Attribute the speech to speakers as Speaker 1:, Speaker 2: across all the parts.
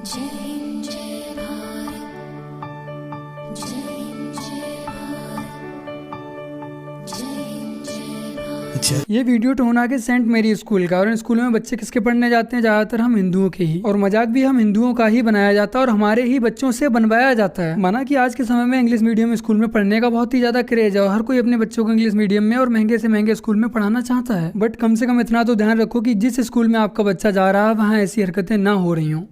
Speaker 1: जय हिंद जय भारत, जय हिंद जय भारत, जय हिंद जय भारत।
Speaker 2: ये वीडियो टोना के सेंट मेरी स्कूल का, और इन स्कूल में बच्चे किसके पढ़ने जाते हैं? ज्यादातर हम हिंदुओं के ही, और मजाक भी हम हिंदुओं का ही बनाया जाता है और हमारे ही बच्चों से बनवाया जाता है। माना कि आज के समय में इंग्लिश मीडियम स्कूल में पढ़ने का बहुत ही ज्यादा क्रेज है और हर कोई अपने बच्चों को इंग्लिश मीडियम में और महंगे से महंगे स्कूल में पढ़ाना चाहता है। बट कम से कम इतना तो ध्यान रखो कि जिस स्कूल में आपका बच्चा जा रहा है वहाँ ऐसी हरकतें ना हो रही हों।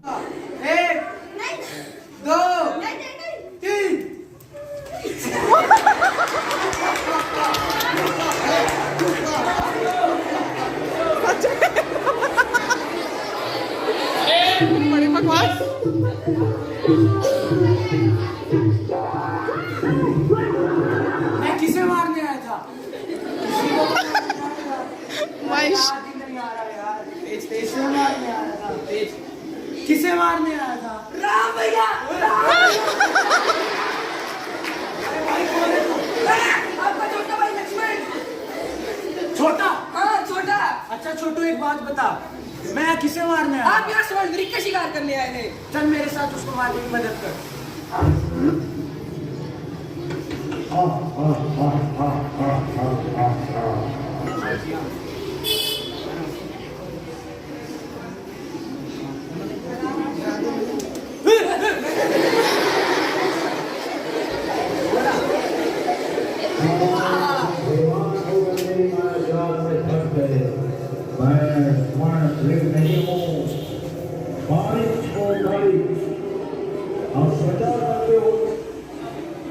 Speaker 3: बड़ी बकवास।
Speaker 2: मैं किसे मारने आया था?
Speaker 3: वंश
Speaker 2: किसे मारने आया था? किसे मारने आया था?
Speaker 4: राम भैया, आपका छोटा भाई लक्ष्मण।
Speaker 2: छोटा?
Speaker 4: हाँ छोटा।
Speaker 2: अच्छा छोटू, एक बात बता, मैं किसे मारने आया?
Speaker 4: आप यहाँ समुद्री का शिकार करने आए थे।
Speaker 2: चल मेरे साथ उसको मारने की मदद कर।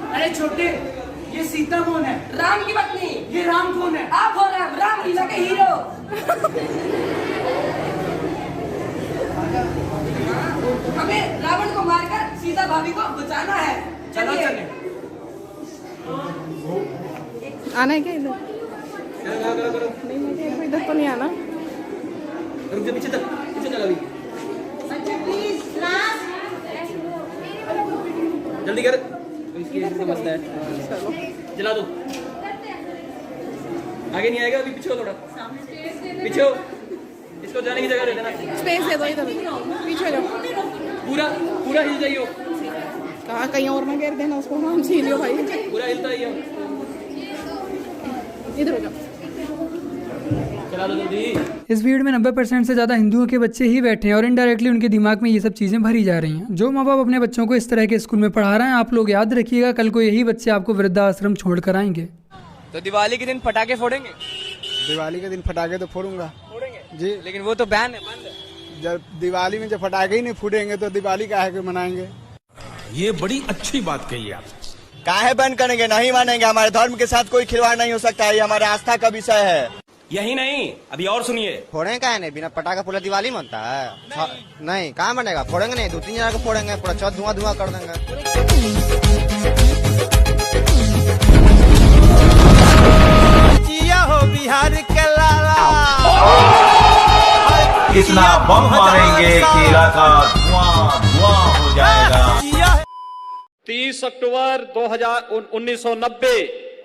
Speaker 2: अरे छोटे, ये सीता कौन है?
Speaker 4: राम की पत्नी।
Speaker 2: ये राम कौन है?
Speaker 4: आप हो राम, राम लीला के हीरो। हमें रावण को मारकर सीता भाभी को बचाना है।
Speaker 2: चलो
Speaker 4: चलिए।
Speaker 2: चले।
Speaker 3: आना है क्या इधर? नहीं मुझे इधर तो नहीं आना।
Speaker 2: रुक जा, पीछे तक, पीछे चला भी। जल्दी कर, इसकी मसला है।
Speaker 3: चलो
Speaker 2: जला दो। आगे नहीं आएगा, अभी पीछे हो थोड़ा, पीछे हो। इसको जाने की जगह दे देना।
Speaker 3: स्पेस दे दो इधर, पीछे जाओ।
Speaker 2: पूरा पूरा हिल जाइयो।
Speaker 3: कहाँ कहीं और ना गिर देना उसको। हम छीन लियो भाई।
Speaker 2: पूरा हिलता ही हो।
Speaker 3: इधर हो जाओ।
Speaker 2: चला दो जल्दी।
Speaker 5: इस भीड़ में 90% से ज़्यादा हिंदुओं के बच्चे ही बैठे हैं और इनडायरेक्टली उनके दिमाग में ये सब चीज़ें भरी जा रही हैं। जो माँ बाप अपने बच्चों को इस तरह के स्कूल में पढ़ा रहे हैं, आप लोग याद रखिएगा, कल को यही बच्चे आपको वृद्धाश्रम छोड़ कर आएंगे।
Speaker 6: तो दिवाली के दिन पटाखे फोड़ेंगे?
Speaker 7: दिवाली के दिन पटाखे तो फोड़ूंगा
Speaker 6: फोड़ेंगे
Speaker 7: जी,
Speaker 6: लेकिन वो तो बैन है, बंद है।
Speaker 7: जब दिवाली में जब पटाखे ही नहीं फूटेंगे तो दिवाली काहे के मनाएंगे?
Speaker 8: ये बड़ी अच्छी बात कही आप।
Speaker 9: काहे बंद करेंगे? नहीं मानेंगे। हमारे धर्म के साथ कोई खिलवाड़ नहीं हो सकता है, ये हमारे आस्था का विषय है।
Speaker 8: यही नहीं, अभी और सुनिए।
Speaker 9: फोड़ेंगे काहे नहीं? बिना पटाखा पूरा दिवाली मनता है? नहीं, कहाँ बनेगा? फोड़ेंगे नहीं, 2-3 जगह को फोड़ेंगे, पूरा छत धुआं धुआं कर देंगे।
Speaker 7: जिया हो बिहार के लाला,
Speaker 8: कितना बम मारेंगे कि इलाका धुआं धुआं हो जाएगा।
Speaker 10: 30 अक्टूबर 1990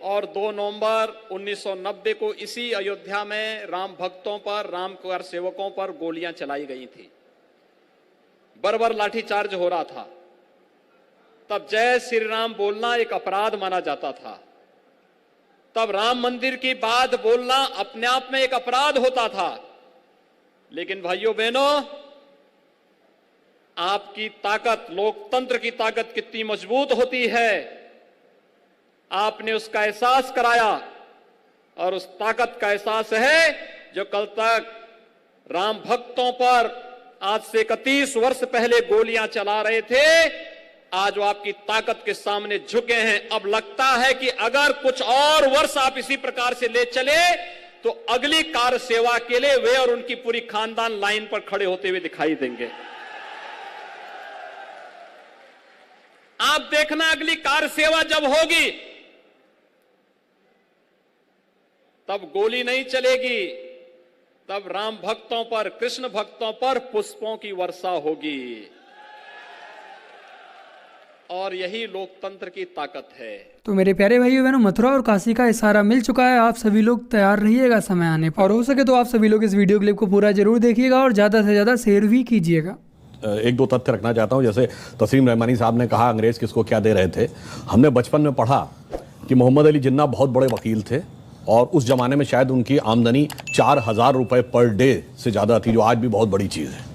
Speaker 10: और 2 नवंबर 1990 को इसी अयोध्या में राम भक्तों पर, राम कार सेवकों पर गोलियां चलाई गई थी। बर्बर लाठीचार्ज हो रहा था। तब जय श्री राम बोलना एक अपराध माना जाता था। तब राम मंदिर की बात बोलना अपने आप में एक अपराध होता था। लेकिन भाइयों बहनों, आपकी ताकत, लोकतंत्र की ताकत कितनी मजबूत होती है, आपने उसका एहसास कराया। और उस ताकत का एहसास है जो कल तक राम भक्तों पर आज से 31 वर्ष पहले गोलियां चला रहे थे, आज वो आपकी ताकत के सामने झुके हैं। अब लगता है कि अगर कुछ और वर्ष आप इसी प्रकार से ले चले तो अगली कार सेवा के लिए वे और उनकी पूरी खानदान लाइन पर खड़े होते हुए दिखाई देंगे। आप देखना, अगली कार सेवा जब होगी तब गोली नहीं चलेगी, तब राम भक्तों पर, कृष्ण भक्तों पर पुष्पों की वर्षा होगी। और यही लोकतंत्र की ताकत है।
Speaker 5: तो मेरे प्यारे भाइयों बहनों, मथुरा और काशी का इशारा मिल चुका है। आप सभी लोग तैयार रहिएगा समय आने पर, और हो सके तो आप सभी लोग इस वीडियो क्लिप को पूरा जरूर देखिएगा और ज़्यादा से ज़्यादा शेयर भी कीजिएगा।
Speaker 11: एक दो तथ्य रखना चाहता हूं। जैसे तस्लीम रहमानी साहब ने कहा अंग्रेज किसको क्या दे रहे थे। हमने बचपन में पढ़ा कि मोहम्मद अली जिन्ना बहुत बड़े वकील थे और उस जमाने में शायद उनकी आमदनी 4,000 रुपए पर डे से ज़्यादा थी, जो आज भी बहुत बड़ी चीज़ है।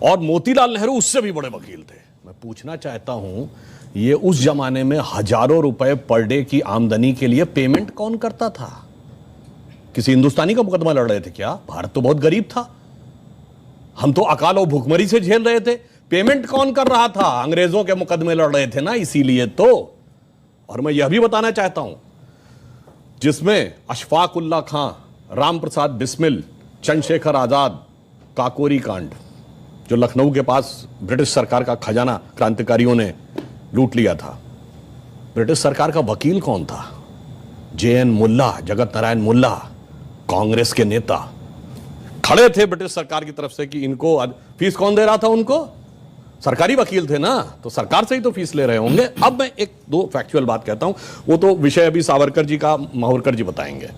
Speaker 11: और मोतीलाल नेहरू उससे भी बड़े वकील थे। मैं पूछना चाहता हूं, ये उस जमाने में हजारों रुपए पर डे की आमदनी के लिए पेमेंट कौन करता था? किसी हिंदुस्तानी का मुकदमा लड़ रहे थे क्या? भारत तो बहुत गरीब था, हम तो अकाल और भुखमरी से झेल रहे थे। पेमेंट कौन कर रहा था? अंग्रेजों के मुकदमे लड़ रहे थे ना, इसीलिए तो। और मैं यह भी बताना चाहता हूं, जिसमें अशफाक उल्ला खां, राम प्रसाद बिस्मिल, चंद्रशेखर आजाद, काकोरी कांड, जो लखनऊ के पास ब्रिटिश सरकार का खजाना क्रांतिकारियों ने लूट लिया था, ब्रिटिश सरकार का वकील कौन था? JN मुल्ला, जगत नारायण मुल्ला, कांग्रेस के नेता खड़े थे ब्रिटिश सरकार की तरफ से कि इनको फीस कौन दे रहा था? उनको सरकारी वकील थे ना, तो सरकार से ही तो फीस ले रहे होंगे। अब मैं एक दो फैक्चुअल बात कहता हूं, वो तो विषय अभी सावरकर जी का माहुरकर जी बताएंगे।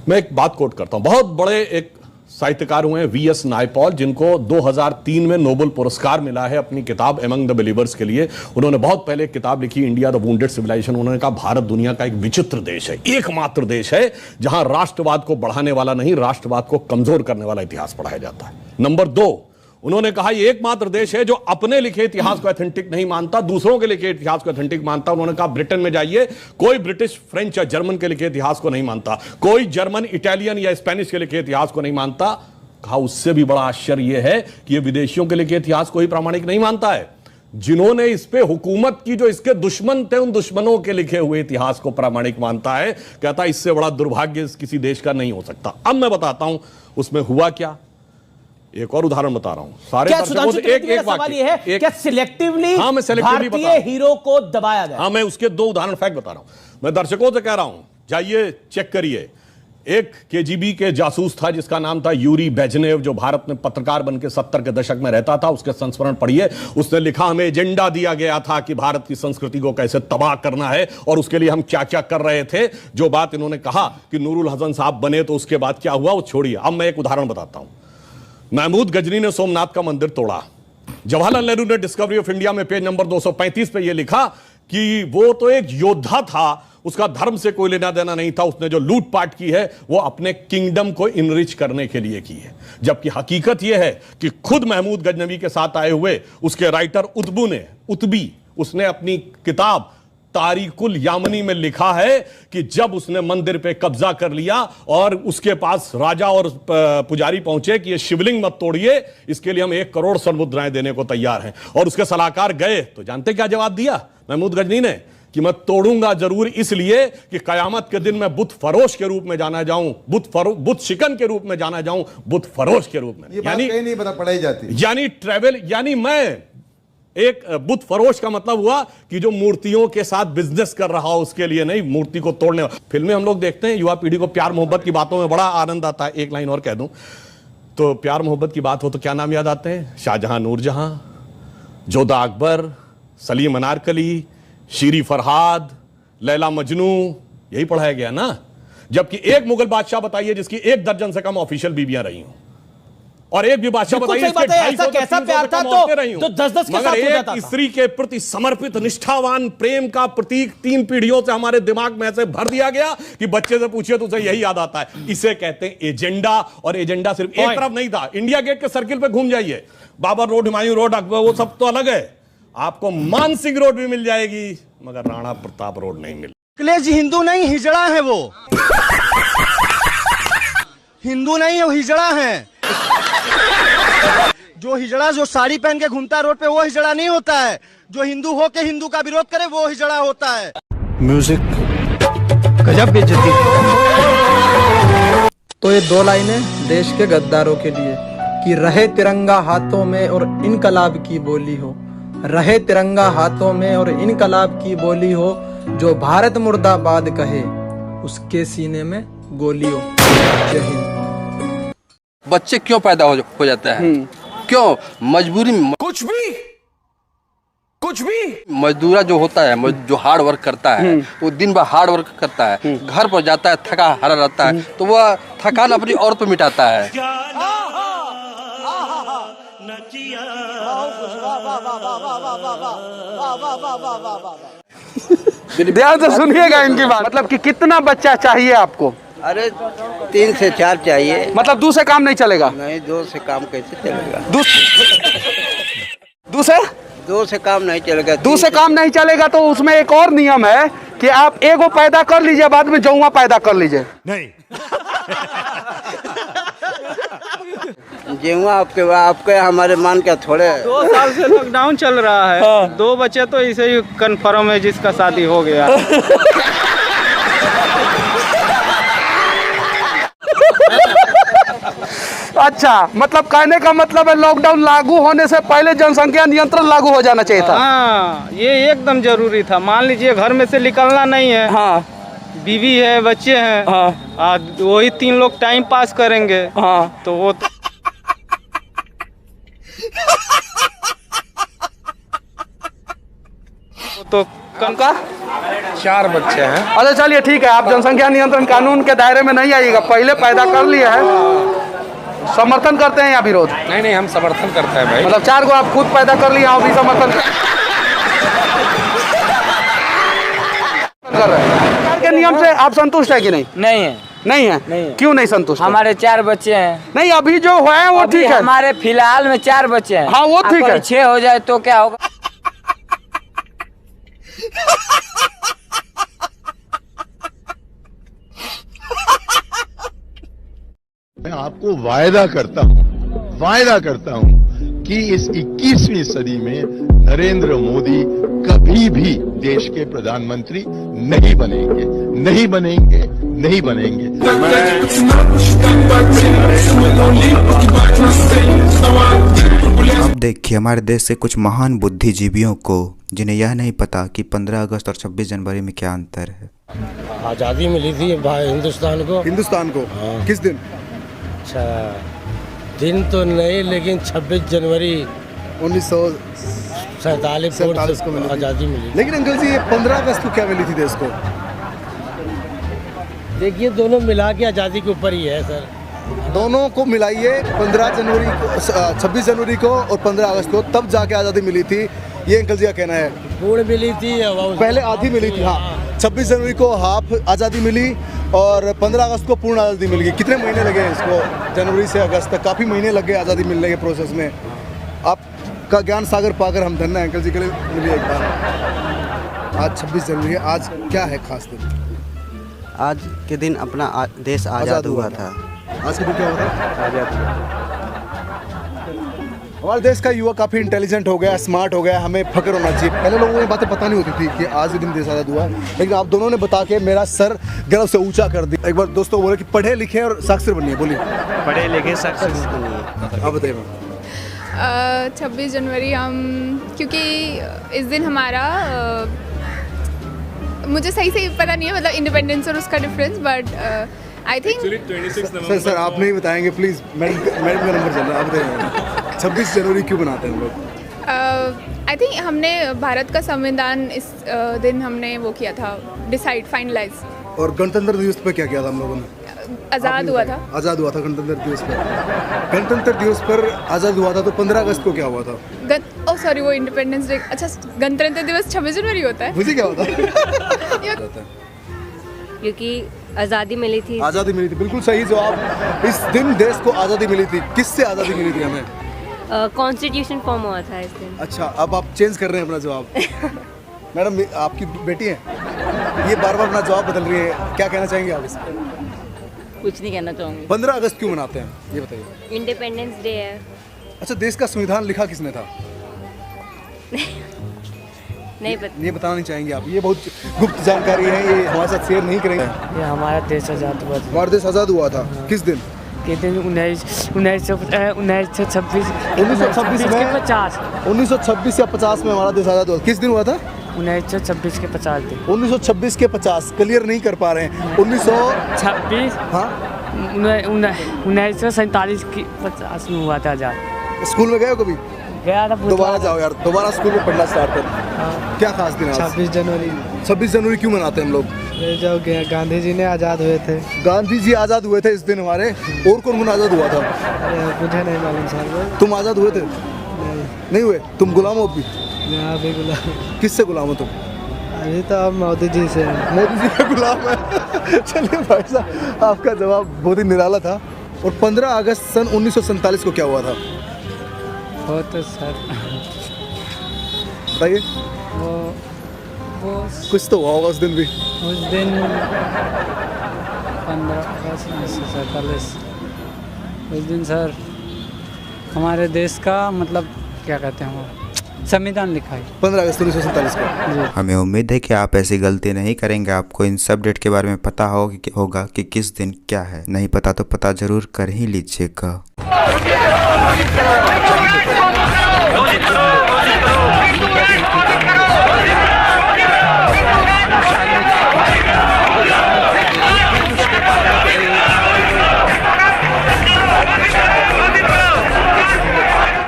Speaker 11: मैं एक बात कोट करता हूं। बहुत बड़े एक साहित्यकार हुए VS नायपॉल, जिनको 2003 में नोबेल पुरस्कार मिला है अपनी किताब एमंग द बिलीवर्स के लिए। उन्होंने बहुत पहले एक किताब लिखी, इंडिया द वुंडेड सिविलाइजेशन। उन्होंने कहा भारत दुनिया का एक विचित्र देश है, एकमात्र देश है जहां राष्ट्रवाद को बढ़ाने वाला नहीं, राष्ट्रवाद को कमजोर करने वाला इतिहास पढ़ाया जाता है। नंबर 2, उन्होंने कहा ये एकमात्र देश है जो अपने लिखे इतिहास को ऑथेंटिक नहीं मानता, दूसरों के लिखे इतिहास को ऑथेंटिक मानता। उन्होंने कहा ब्रिटेन में जाइए, कोई ब्रिटिश, फ्रेंच या जर्मन के लिखे इतिहास को नहीं मानता, कोई जर्मन, इटालियन या स्पेनिश के लिखे इतिहास को नहीं मानता। कहा उससे भी बड़ा आश्चर्य यह है कि ये विदेशियों के लिखे इतिहास को ही प्रामाणिक नहीं मानता है, जिन्होंने इस पे हुकूमत की, जो इसके दुश्मन थे, उन दुश्मनों के लिखे हुए इतिहास को प्रामाणिक मानता है। कहता इससे बड़ा दुर्भाग्य किसी देश का नहीं हो सकता। अब मैं बताता हूं उसमें हुआ क्या। एक और उदाहरण बता रहा हूं सारे दर्शकों से। एक
Speaker 12: सवाल ये है, क्या सिलेक्टिवली भारतीय हीरो को दबाया गया?
Speaker 11: हाँ, मैं उसके 2 उदाहरण फैक्ट बता रहा हूं। मैं दर्शकों से कह रहा हूं, जाइए चेक करिए। एक KGB के जासूस था जिसका नाम था यूरी बेजनेव, जो भारत में पत्रकार बनकर 70 के दशक में रहता था। उसके संस्मरण पढ़िए। उसने लिखा, हमें एजेंडा दिया गया था कि भारत की संस्कृति को कैसे तबाह करना है और उसके लिए हम क्या क्या कर रहे थे। जो बात इन्होंने कहा कि नूरुल हसन साहब बने तो उसके बाद क्या हुआ वो छोड़िए। अब मैं एक उदाहरण बताता हूं। महमूद गजनी ने सोमनाथ का मंदिर तोड़ा। जवाहरलाल नेहरू ने डिस्कवरी ऑफ इंडिया में पेज नंबर 235 पे यह लिखा कि वो तो एक योद्धा था, उसका धर्म से कोई लेना देना नहीं था, उसने जो लूटपाट की है वो अपने किंगडम को इनरिच करने के लिए की है। जबकि हकीकत यह है कि खुद महमूद गजनवी के साथ आए हुए उसके राइटर उतबी उसने अपनी किताब तारीकुल यामनी में लिखा है कि जब उसने मंदिर पे कब्जा कर लिया और उसके पास राजा और पुजारी पहुंचे कि ये शिवलिंग मत तोड़िए, इसके लिए हम 1 करोड़ स्वर्ण मुद्राएं देने को तैयार हैं, और उसके सलाहकार गए तो जानते क्या जवाब दिया महमूद गजनी ने? कि मैं तोड़ूंगा जरूर, इसलिए कि कयामत के दिन मैं बुत फरोश के रूप में जाना जाऊं, बुत शिकन के रूप में जाना जाऊं, बुत फरोश के रूप में।
Speaker 13: यानी नहीं पता पढ़ाई जाती,
Speaker 11: यानी ट्रेवल, यानी मैं एक बुत फरोश का मतलब हुआ कि जो मूर्तियों के साथ बिजनेस कर रहा हो, उसके लिए नहीं, मूर्ति को तोड़ने। फिल्में हम लोग देखते हैं, युवा पीढ़ी को प्यार मोहब्बत की बातों में बड़ा आनंद आता है। एक लाइन और कह दूं तो, प्यार मोहब्बत की बात हो तो क्या नाम याद आते हैं? शाहजहां, नूरजहां, जोधा अकबर, सलीम अनारकली, शीरी फरहाद, लैला मजनू, यही पढ़ाया गया ना। जबकि एक मुगल बादशाह बताइए जिसकी 1 दर्जन से कम ऑफिशियल बीवियां रही हूं, और एक भी बादशाह बताइए
Speaker 12: ऐसा कैसा प्यार था तो 10-10 के साथ हो जाता था।
Speaker 11: स्त्री के प्रति समर्पित निष्ठावान प्रेम का प्रतीक 3 पीढ़ियों से हमारे दिमाग में ऐसे भर दिया गया कि बच्चे से पूछिए तो उसे यही याद आता है। इसे कहते हैं एजेंडा। और एजेंडा सिर्फ एक तरफ नहीं था। इंडिया गेट के सर्किल पे घूम जाइए, बाबर रोड, हुमायूं रोड, अकबर, वो सब तो अलग है, आपको मानसिंह रोड भी मिल जाएगी, मगर राणा प्रताप रोड नहीं मिल।
Speaker 9: अखिलेश हिंदू नहीं हिजड़ा है, वो हिंदू नहीं है, वो हिजड़ा है। जो हिजड़ा जो साड़ी पहन के घूमता है रोड पे, वो हिजड़ा नहीं होता है। जो हिंदू हो के हिंदू का विरोध करे, वो हिजड़ा होता है।
Speaker 14: म्यूजिक गजब बेइज्जती। तो ये 2 लाइनें देश के गद्दारों के लिए कि रहे तिरंगा हाथों में और इनकलाब की बोली हो, रहे तिरंगा हाथों में और इनकलाब की बोली हो, जो भारत मुर्दाबाद कहे उसके सीने में गोली हो। जय हिंद।
Speaker 15: बच्चे क्यों पैदा हो जाता है? क्यों? मजबूरी में। कुछ भी मजदूरा जो होता है, जो हार्ड वर्क करता है, वो दिन भर हार्ड वर्क करता है, घर पर जाता है थका हारा रहता है, तो वह थकान अपनी औरत पर मिटाता है।
Speaker 12: ध्यान से सुनिएगा इनकी बात। मतलब कि कितना बच्चा चाहिए आपको?
Speaker 13: अरे 3 से 4 चाहिए।
Speaker 12: मतलब 2 से काम नहीं चलेगा?
Speaker 13: नहीं, 2 से काम कैसे चलेगा?
Speaker 12: 2
Speaker 13: से काम नहीं चलेगा।
Speaker 12: 2 से काम नहीं चलेगा तो उसमें एक और नियम है कि आप एगो पैदा कर लीजिए, बाद में जौआ पैदा कर लीजिए।
Speaker 13: नहीं गेहूँ आपके हमारे मान के थोड़े।
Speaker 16: 2 साल से लॉकडाउन चल रहा है। 2 बच्चे तो ऐसे ही कन्फर्म है जिसका शादी हो गया।
Speaker 12: अच्छा, मतलब कहने का मतलब है लॉकडाउन लागू होने से पहले जनसंख्या नियंत्रण लागू हो जाना चाहिए था।
Speaker 16: हाँ, ये एकदम जरूरी था। मान लीजिए घर में से निकलना नहीं है।
Speaker 12: हाँ,
Speaker 16: बीवी है, बच्चे हैं। हाँ, वही 3 लोग टाइम पास करेंगे।
Speaker 12: हाँ,
Speaker 16: तो वो तो कम का
Speaker 12: 4 बच्चे हैं। अच्छा चलिए ठीक है, आप जनसंख्या नियंत्रण कानून के दायरे में नहीं आइएगा। पहले पैदा कर लिए हैं, समर्थन करते हैं या विरोध?
Speaker 17: नहीं, हम समर्थन करते हैं भाई।
Speaker 12: मतलब 4 को आप खुद पैदा कर लिए, आप भी समर्थन कर रहे हैं। सरकार के नियम से आप संतुष्ट है कि नहीं?
Speaker 18: नहीं है।
Speaker 12: नहीं है? क्यों नहीं संतुष्ट?
Speaker 18: हमारे 4 बच्चे हैं।
Speaker 12: नहीं, अभी जो हुआ है वो ठीक है।
Speaker 18: हमारे फिलहाल में 4 बच्चे हैं।
Speaker 12: हाँ, वो ठीक है।
Speaker 18: 6 हो जाए तो क्या होगा?
Speaker 19: मैं आपको वायदा करता हूं कि इस 21वीं सदी में नरेंद्र मोदी कभी भी देश के प्रधानमंत्री नहीं बनेंगे।
Speaker 20: अब देखिए हमारे देश के कुछ महान बुद्धिजीवियों को जिन्हें यह नहीं पता कि 15 अगस्त और 26 जनवरी में क्या अंतर है।
Speaker 21: आज़ादी मिली थी हिंदुस्तान को। हाँ।
Speaker 22: किस दिन?
Speaker 21: अच्छा, दिन तो नहीं, लेकिन 26 जनवरी
Speaker 22: 1947 को
Speaker 21: आज़ादी मिली।
Speaker 22: लेकिन अंकल जी, ये 15 अगस्त को क्या मिली थी देश को?
Speaker 21: देखिए, दोनों मिला के आज़ादी के ऊपर ही है सर।
Speaker 22: दोनों को मिलाइए, 15 जनवरी को, 26 जनवरी को और 15 अगस्त को, तब जाके आज़ादी मिली थी। ये अंकल जी का कहना है।
Speaker 21: पूर्ण मिली थी,
Speaker 22: पहले आधी मिली थी। हाँ, 26 जनवरी को हाफ आज़ादी मिली और 15 अगस्त को पूर्ण आज़ादी मिल गई। कितने महीने लगे इसको? जनवरी से अगस्त तक काफ़ी महीने लग गए आज़ादी मिलने के प्रोसेस में। आपका ज्ञान सागर पाकर हम धन्य अंकल जी के लिए मिलिए एक बार। आज 26 जनवरी है, आज क्या है खास दिन?
Speaker 13: आज के दिन अपना देश आज़ाद हुआ था।
Speaker 22: आज के दिन क्या हुआ था? आज़ाद। हमारे देश का युवा काफ़ी इंटेलिजेंट हो गया, स्मार्ट हो गया, हमें फख्र होना चाहिए। पहले लोगों को ये बातें पता नहीं होती थी कि आज के दिन देश आज़ाद हुआ, लेकिन आप दोनों ने बता के मेरा सर गर्व से ऊंचा कर दिया। एक बार दोस्तों बोले कि पढ़े लिखे और साक्षर बनिए। बोलिए।
Speaker 17: पढ़े लिखे साक्षर बनिए।
Speaker 22: आप बताइए।
Speaker 23: 26 जनवरी क्योंकि इस दिन हमारा मुझे सही से पता नहीं है, मतलब इंडिपेंडेंस और उसका difference, but I think
Speaker 22: sir आप नहीं बताएंगे प्लीज़। मैडम का नंबर चल रहा है, आप बताइए 26 जनवरी क्यों बनाते हैं हम लोग?
Speaker 23: आई थिंक हमने भारत का संविधान इस दिन हमने वो किया था, डिसाइड, फाइनलाइज।
Speaker 22: और गणतंत्र दिवस पे क्या किया था हम लोगों ने?
Speaker 23: आज़ाद हुआ था गणतंत्र दिवस पर। गणतंत्र दिवस पर आज़ाद हुआ था, तो 15 अगस्त को क्या हुआ था? सॉरी, वो इंडिपेंडेंस डे। अच्छा, गणतंत्र दिवस 26 जनवरी होता है।
Speaker 22: मुझे क्या होता?
Speaker 24: क्योंकि आज़ादी मिली थी।
Speaker 22: बिल्कुल सही जवाब। इस दिन देश को आज़ादी मिली थी। किससे आज़ादी मिली थी हमें?
Speaker 24: कॉन्स्टिट्यूशन फॉर्म हुआ था इस दिन।
Speaker 22: अच्छा, अब आप चेंज कर रहे हैं अपना जवाब। मैडम, आपकी बेटी है, ये बार बार अपना जवाब बदल रही है, क्या कहना चाहेंगे आप इसमें?
Speaker 24: कुछ नहीं कहना चाहूँगी।
Speaker 22: 15 अगस्त क्यों मनाते हैं, ये बताइए।
Speaker 24: इंडिपेंडेंस डे है।
Speaker 22: अच्छा, देश का संविधान लिखा किसने था?
Speaker 24: नहीं पता।
Speaker 22: ये बताना नहीं चाहेंगे आप? ये बहुत गुप्त जानकारी है, ये हमारे साथ शेयर नहीं करेंगे।
Speaker 18: ये हमारा देश आज़ाद हुआ था।
Speaker 22: हमारा देश आज़ाद हुआ था। किस दिन?
Speaker 18: के दिन 1926
Speaker 22: या 50 में हमारा देश आज़ाद हुआ। किस दिन हुआ था?
Speaker 18: 1926 के 50 दिन।
Speaker 22: 1926 के 50 क्लियर नहीं कर पा रहे हैं।
Speaker 18: 1926। हाँ, 1947 की 50 में हुआ था आज़ाद।
Speaker 22: स्कूल में गए हो कभी?
Speaker 18: गया था।
Speaker 22: दोबारा जाओ यार, दोबारा स्कूल में पढ़ना स्टार्ट कर। क्या खास दिन है?
Speaker 18: 26 जनवरी।
Speaker 22: 26 जनवरी क्यों मनाते हैं हम लोग?
Speaker 18: जो गांधी जी ने आज़ाद हुए थे।
Speaker 22: गांधी जी आज़ाद हुए थे इस दिन हमारे। और कौन कौन आज़ाद हुआ था?
Speaker 18: मुझे नहीं मालूम सर।
Speaker 22: तुम आज़ाद हुए थे? नहीं हुए? तुम गुलाम हो अभी?
Speaker 18: मैं अभी गुलाम।
Speaker 22: किससे गुलाम हो तुम?
Speaker 18: अभी तो आप मोदी जी से हैं।
Speaker 22: मोदी जी का गुलाम है। चलिए भाई साहब, आपका जवाब बहुत ही निराला था। और 15 अगस्त सन 1947 को क्या हुआ था?
Speaker 18: वो तो सर
Speaker 22: बताइए।
Speaker 18: वो
Speaker 22: कुछ तो हुआ होगा उस दिन भी।
Speaker 18: उस दिन 15 अगस्त 1947 उस दिन सर हमारे देश का मतलब क्या कहते हैं वो संविधान लिखा है
Speaker 22: 15 अगस्त 1947 को।
Speaker 20: हमें उम्मीद है कि आप ऐसी गलती नहीं करेंगे। आपको इन सब डेट के बारे में पता होगा कि किस दिन क्या है। नहीं पता तो पता जरूर कर ही लीजिएगा।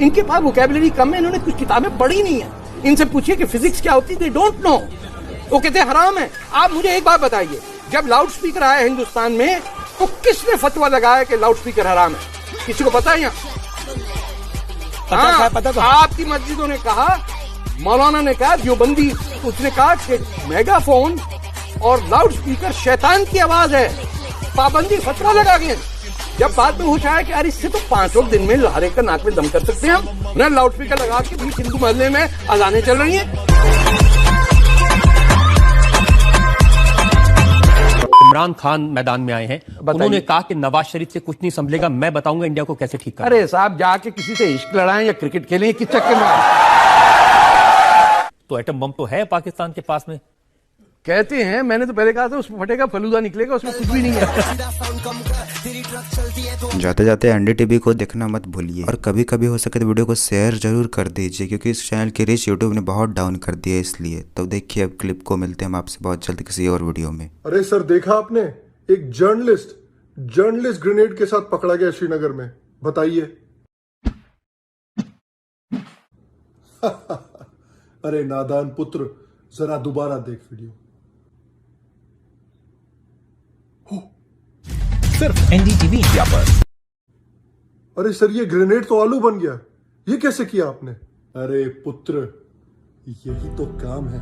Speaker 1: इनके पास वोकैबुलरी कम है, इन्होंने कुछ किताबें पढ़ी नहीं है। इनसे पूछिए कि फिजिक्स क्या होती है, दे डोंट नो। वो कहते हैं हराम है। आप मुझे एक बात बताइए, जब लाउड स्पीकर आया हिंदुस्तान में तो किसने फतवा लगाया कि लाउड स्पीकर हराम है? किसी को पता है यहाँ? पता तो आपकी मस्जिदों ने कहा, मौलाना ने कहा, देवबंदी उसने कहा कि मेगाफोन और लाउड स्पीकर शैतान की आवाज है, पाबंदी फतवा लगा गए। जब बाद में होश आया कि यार इससे तो 5 दिन में हर एक का नाक में दम कर सकते हैं हम, ना लाउड स्पीकर लगा के भी हिंदू मोहल्ले में अजानें चल रही हैं।
Speaker 2: इमरान खान मैदान में आए हैं, उन्होंने कहा कि नवाज शरीफ से कुछ नहीं संभलेगा, मैं बताऊंगा इंडिया को कैसे ठीक करना।
Speaker 1: अरे साहब, जाके किसी से इश्क लड़ाएं या क्रिकेट खेलें, किस चक्कर में आए?
Speaker 2: तो एटम बम तो है पाकिस्तान के पास में,
Speaker 1: कहते हैं। मैंने तो पहले कहा था उसमें फटेगा फलूदा निकलेगा, उसमें कुछ भी नहीं है।
Speaker 20: जाते जाते एनडीटीवी को देखना मत भूलिए और कभी कभी हो सके तो वीडियो को शेयर जरूर कर दीजिए, क्योंकि इस चैनल की रीच यूट्यूब ने बहुत डाउन कर दिया है इसलिए। तो देखिए अब क्लिप को, मिलते हैं हम आपसे बहुत जल्द किसी और वीडियो में।
Speaker 3: अरे सर, देखा आपने? एक जर्नलिस्ट ग्रेनेड के साथ पकड़ा गया श्रीनगर में। बताइए। अरे नादान पुत्र, जरा दोबारा देख वीडियो।
Speaker 4: सिर्फ एनडीटीवी इंडिया पर।
Speaker 3: अरे सर, ये ग्रेनेड तो आलू बन गया। ये कैसे किया आपने? अरे पुत्र, यही तो काम है।